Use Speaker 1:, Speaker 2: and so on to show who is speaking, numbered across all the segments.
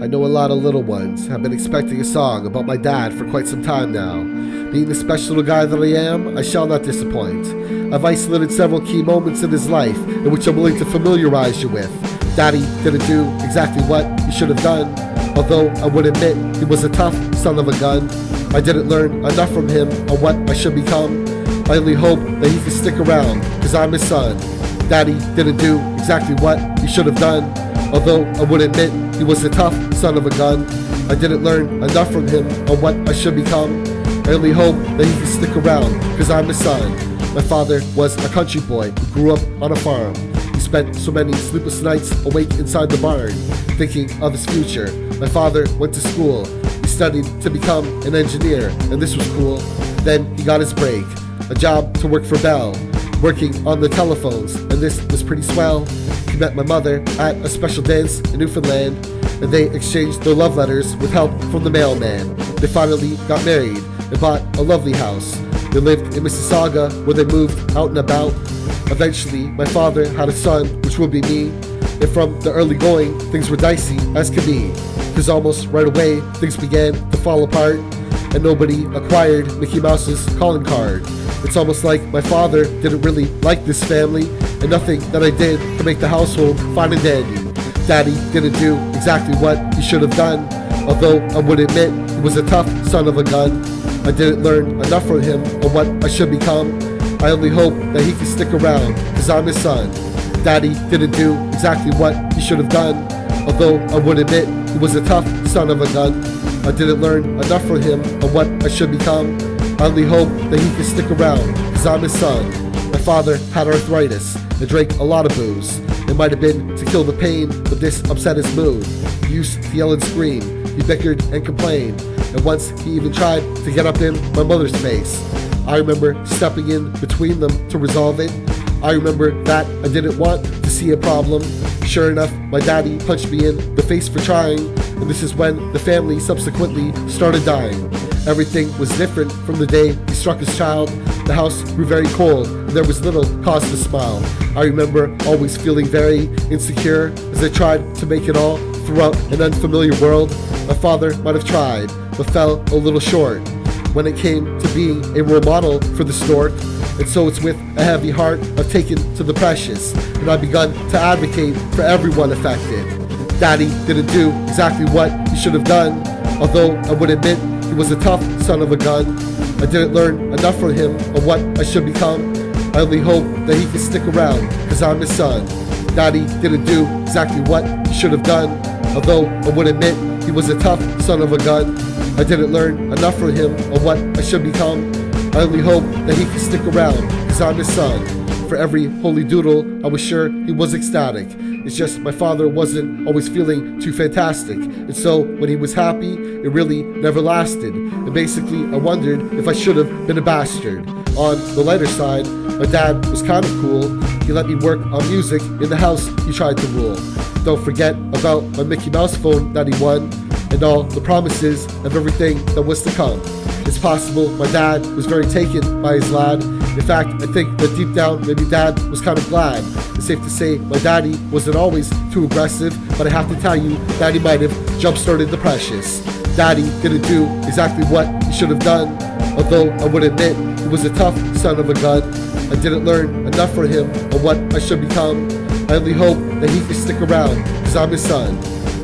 Speaker 1: I know a lot of little ones have been expecting a song about my dad for quite some time now. Being the special little guy that I am, I shall not disappoint. I've isolated several key moments in his life in which I'm willing to familiarize you with. Daddy didn't do exactly what he should have done, although I would admit he was a tough son of a gun. I didn't learn enough from him on what I should become. I only hope that he can stick around, cause I'm his son. Daddy didn't do exactly what he should have done, although I would admit he was a tough son of a gun. I didn't learn enough from him on what I should become. I only hope that he can stick around, cause I'm his son. My father was a country boy who grew up on a farm. He spent so many sleepless nights awake inside the barn, thinking of his future. My father went to school. He studied to become an engineer, and this was cool. Then he got his break, a job to work for Bell, working on the telephones, and this was pretty swell. He met my mother at a special dance in Newfoundland, and they exchanged their love letters with help from the mailman. They finally got married and bought a lovely house. They lived in Mississauga, where they moved out and about. Eventually, my father had a son, which would be me. And from the early going, things were dicey as could be, cause almost right away, things began to fall apart, and nobody acquired Mickey Mouse's calling card. It's almost like my father didn't really like this family, and nothing that I did to make the household fine and dandy. Daddy didn't do exactly what he should have done, although I would admit he was a tough son of a gun. I didn't learn enough from him on what I should become. I only hope that he can stick around, cause I'm his son. Daddy didn't do exactly what he should have done, although I would admit he was a tough son of a gun. I didn't learn enough from him on what I should become. I only hope that he can stick around, cause I'm his son. My father had arthritis and drank a lot of booze. It might have been to kill the pain, but this upset his mood. He used to yell and scream, he bickered and complained, and once he even tried to get up in my mother's face. I remember stepping in between them to resolve it. I remember that I didn't want to see a problem. Sure enough, my daddy punched me in the face for trying, and this is when the family subsequently started dying. Everything was different from the day he struck his child. The house grew very cold, and there was little cause to smile. I remember always feeling very insecure as I tried to make it all throughout an unfamiliar world. My father might have tried, but fell a little short when it came to being a role model for the stork. And so it's with a heavy heart I've taken to the precious, and I've begun to advocate for everyone affected. Daddy didn't do exactly what he should have done, although I would admit he was a tough son of a gun. I didn't learn enough from him on what I should become. I only hope that he can stick around, cause I'm his son. Daddy didn't do exactly what he should have done, although I would admit he was a tough son of a gun. I didn't learn enough from him on what I should become. I only hope that he can stick around, cause I'm his son. For every holy doodle, I was sure he was ecstatic. It's just my father wasn't always feeling too fantastic, and so when he was happy, it really never lasted. And basically, I wondered if I should have been a bastard. On the lighter side, my dad was kind of cool. He let me work on music in the house he tried to rule. Don't forget about my Mickey Mouse phone that he won, and all the promises of everything that was to come. It's possible my dad was very taken by his lad. In fact, I think that deep down, maybe dad was kind of glad. It's safe to say my daddy wasn't always too aggressive, but I have to tell you that he might have jump-started the precious. Daddy didn't do exactly what he should have done, although I would admit he was a tough son of a gun. I didn't learn enough from him on what I should become. I only hope that he can stick around, cause I'm his son.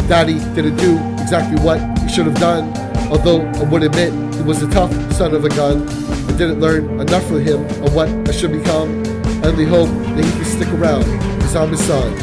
Speaker 1: Daddy didn't do exactly what he should have done, although I would admit he was a tough son of a gun. I didn't learn enough from him on what I should become. I only hope that he can stick around, cause I'm his son.